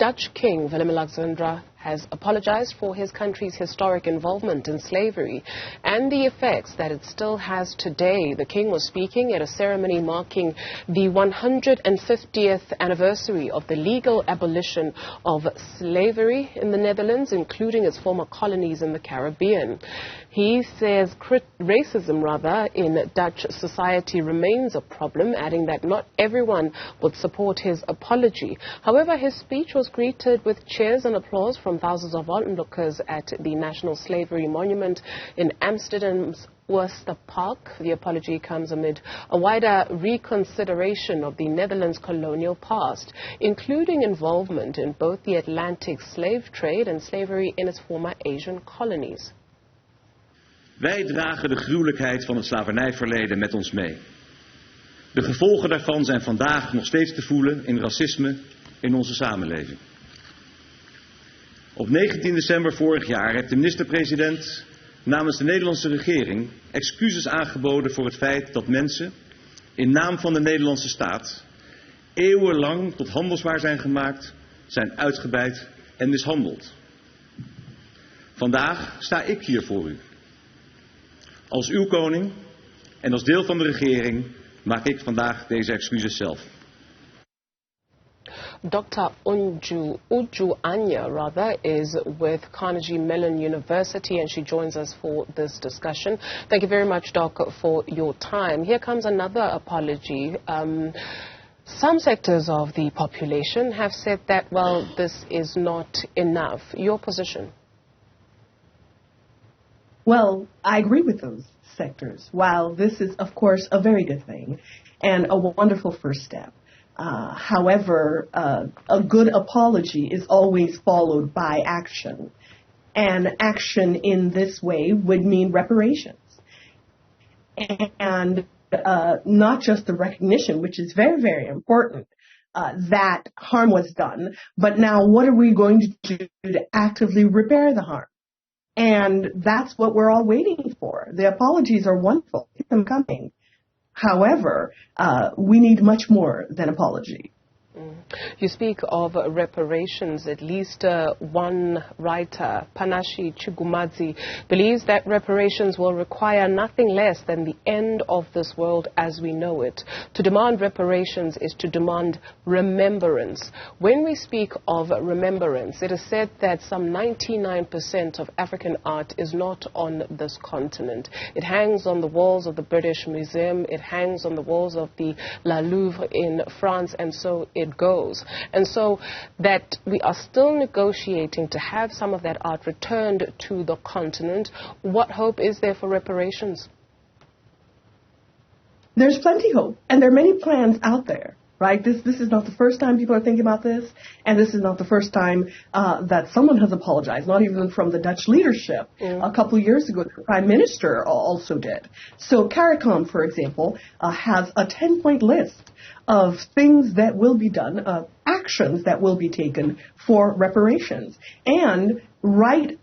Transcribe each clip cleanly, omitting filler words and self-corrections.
Dutch King Willem-Alexander has apologized for his country's historic involvement in slavery and the effects that it still has today. The king was speaking at a ceremony marking the 150th anniversary of the legal abolition of slavery in the Netherlands, including its former colonies in the Caribbean. He says racism in Dutch society remains a problem, adding that not everyone would support his apology. However, his speech was greeted with cheers and applause from thousands of onlookers at the National Slavery Monument in Amsterdam's Oosterpark. The apology comes amid a wider reconsideration of the Netherlands' colonial past, including involvement in both the Atlantic slave trade and slavery in its former Asian colonies. Wij dragen de gruwelijkheid van het slavernijverleden met ons mee. De gevolgen daarvan zijn vandaag nog steeds te voelen in racisme in onze samenleving. Op 19 december vorig jaar heeft de minister-president namens de Nederlandse regering excuses aangeboden voor het feit dat mensen in naam van de Nederlandse staat eeuwenlang tot handelswaar zijn gemaakt, zijn uitgebuit en mishandeld. Vandaag sta ik hier voor u. Als uw koning en als deel van de regering maak ik vandaag deze excuses zelf. Dr. Uju Anya is with Carnegie Mellon University, and she joins us for this discussion. Thank you very much, Doc, for your time. Here comes another apology. Some sectors of the population have said that, well, this is not enough. Your position? Well, I agree with those sectors. While this is, of course, a very good thing and a wonderful first step, however, a good apology is always followed by action. And action in this way would mean reparations. And not just the recognition, which is very, very important, that harm was done, but now what are we going to do to actively repair the harm? And that's what we're all waiting for. The apologies are wonderful. Keep them coming. However, we need much more than apology. You speak of reparations. At least one writer, Panashi Chigumadzi, believes that reparations will require nothing less than the end of this world as we know it. To demand reparations is to demand remembrance. When we speak of remembrance, it is said that some 99% of African art is not on this continent. It hangs on the walls of the British Museum, it hangs on the walls of the La Louvre in France, and so it goes. And so that we are still negotiating to have some of that art returned to the continent. What hope is there for reparations? There's plenty hope, and there are many plans out there. Right? This is not the first time people are thinking about this, and this is not the first time that someone has apologized, not even from the Dutch leadership. A couple of years ago, the Prime Minister also did. So CARICOM, for example, has a 10-point list of things that will be done, actions that will be taken for reparations. And right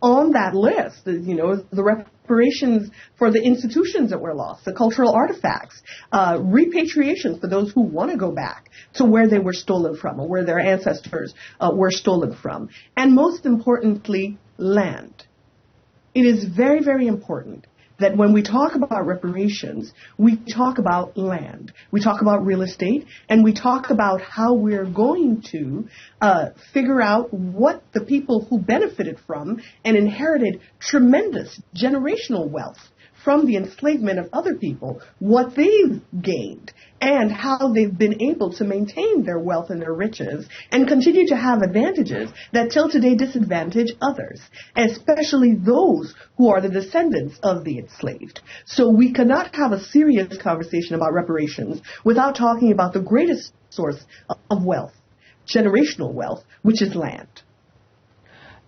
on that list, the reparations for the institutions that were lost, the cultural artifacts, repatriations for those who want to go back to where they were stolen from or where their ancestors were stolen from. And most importantly, land. It is very, very important that when we talk about reparations, we talk about land, we talk about real estate, and we talk about how we're going to figure out what the people who benefited from and inherited tremendous generational wealth from the enslavement of other people, what they've gained, and how they've been able to maintain their wealth and their riches and continue to have advantages that till today disadvantage others, especially those who are the descendants of the enslaved. So we cannot have a serious conversation about reparations without talking about the greatest source of wealth, generational wealth, which is land.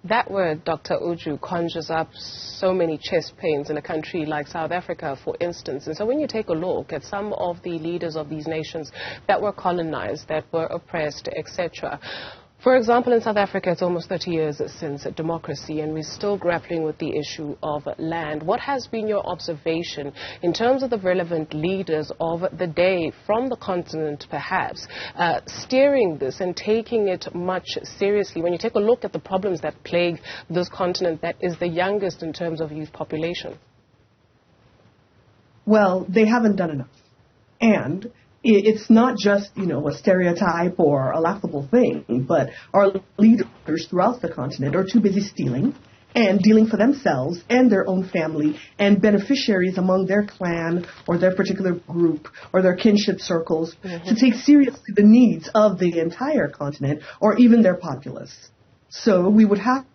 That word, Dr. Uju, conjures up so many chest pains in a country like South Africa, for instance. And so when you take a look at some of the leaders of these nations that were colonized, that were oppressed, etc., For example, in South Africa, it's almost 30 years since democracy, and we're still grappling with the issue of land. What has been your observation in terms of the relevant leaders of the day from the continent, perhaps, steering this and taking it much seriously? When you take a look at the problems that plague this continent that is the youngest in terms of youth population. Well, they haven't done enough. And it's not just, a stereotype or a laughable thing, but our leaders throughout the continent are too busy stealing and dealing for themselves and their own family and beneficiaries among their clan or their particular group or their kinship circles to take seriously the needs of the entire continent or even their populace. So we would have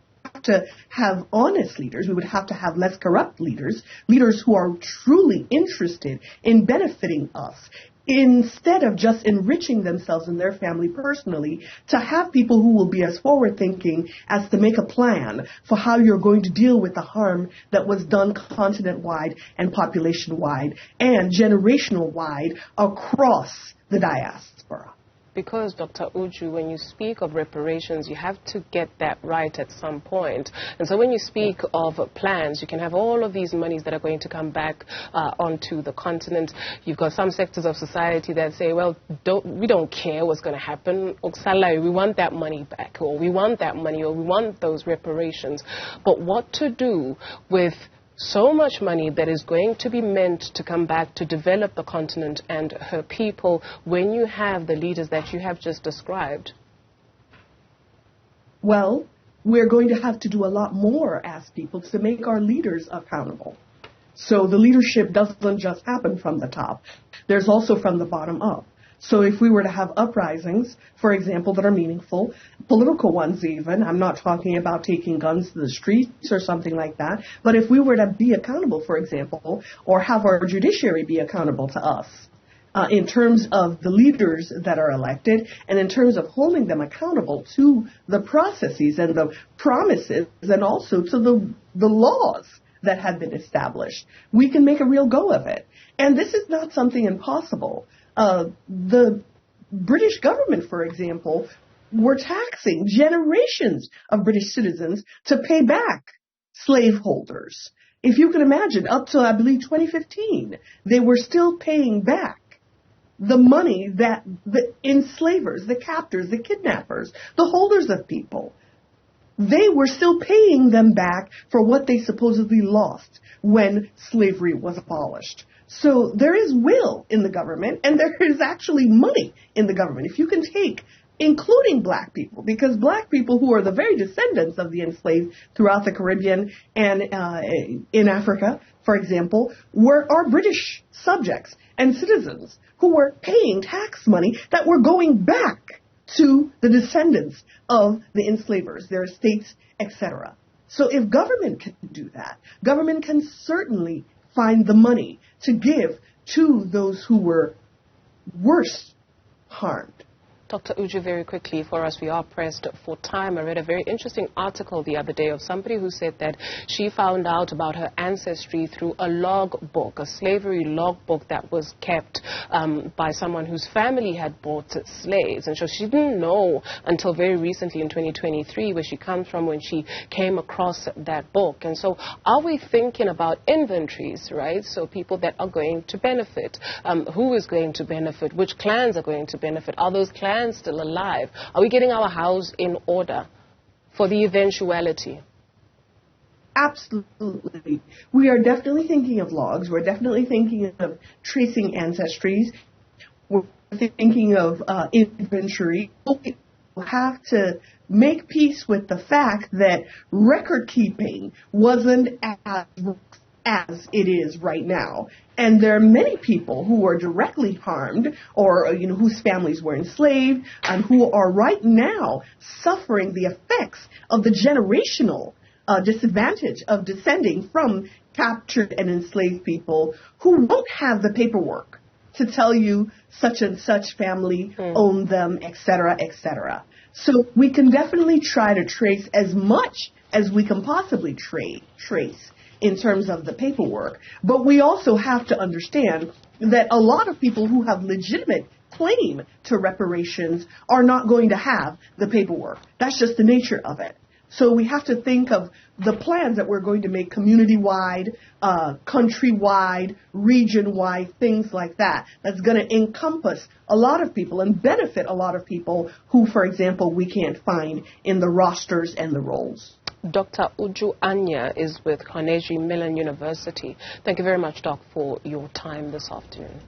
to have honest leaders. We would have to have less corrupt leaders, leaders who are truly interested in benefiting us, instead of just enriching themselves and their family personally, to have people who will be as forward-thinking as to make a plan for how you're going to deal with the harm that was done continent-wide and population-wide and generational-wide across the diaspora. Because, Dr. Uju, when you speak of reparations, you have to get that right at some point. And so when you speak of plans, you can have all of these monies that are going to come back onto the continent. You've got some sectors of society that say, well, we don't care what's going to happen. We want that money back, or we want that money, or we want those reparations. But what to do with so much money that is going to be meant to come back to develop the continent and her people when you have the leaders that you have just described? Well, we're going to have to do a lot more as people to make our leaders accountable. So the leadership doesn't just happen from the top. There's also from the bottom up. So if we were to have uprisings, for example, that are meaningful, political ones even, I'm not talking about taking guns to the streets or something like that, but if we were to be accountable, for example, or have our judiciary be accountable to us, in terms of the leaders that are elected and in terms of holding them accountable to the processes and the promises and also to the laws that have been established, we can make a real go of it. And this is not something impossible. The British government, for example, were taxing generations of British citizens to pay back slaveholders. If you can imagine, up to, I believe, 2015, they were still paying back the money that the enslavers, the captors, the kidnappers, the holders of people, they were still paying them back for what they supposedly lost when slavery was abolished. So there is will in the government, and there is actually money in the government. If you can take, including black people, because black people who are the very descendants of the enslaved throughout the Caribbean and in Africa, for example, are British subjects and citizens who were paying tax money that were going back to the descendants of the enslavers, their estates, etc. So if government can do that, government can certainly find the money to give to those who were worse harmed. Dr. Uju, very quickly for us, we are pressed for time. I read a very interesting article the other day of somebody who said that she found out about her ancestry through a log book, a slavery log book that was kept by someone whose family had bought slaves. And so she didn't know until very recently in 2023 where she comes from when she came across that book. And so are we thinking about inventories, right? So people that are going to benefit, who is going to benefit, which clans are going to benefit, are those clans still alive? Are we getting our house in order for the eventuality? Absolutely. We are definitely thinking of logs. We're definitely thinking of tracing ancestries. We're thinking of inventory. We have to make peace with the fact that record keeping wasn't as it is right now. And there are many people who were directly harmed or, whose families were enslaved and who are right now suffering the effects of the generational disadvantage of descending from captured and enslaved people who won't have the paperwork to tell you such and such family owned them, et cetera, et cetera. So we can definitely try to trace as much as we can possibly trace in terms of the paperwork. But we also have to understand that a lot of people who have legitimate claim to reparations are not going to have the paperwork. That's just the nature of it. So we have to think of the plans that we're going to make community-wide, country-wide, region-wide, things like that. That's going to encompass a lot of people and benefit a lot of people who, for example, we can't find in the rosters and the roles. Dr. Uju Anya is with Carnegie Mellon University. Thank you very much, Doc, for your time this afternoon.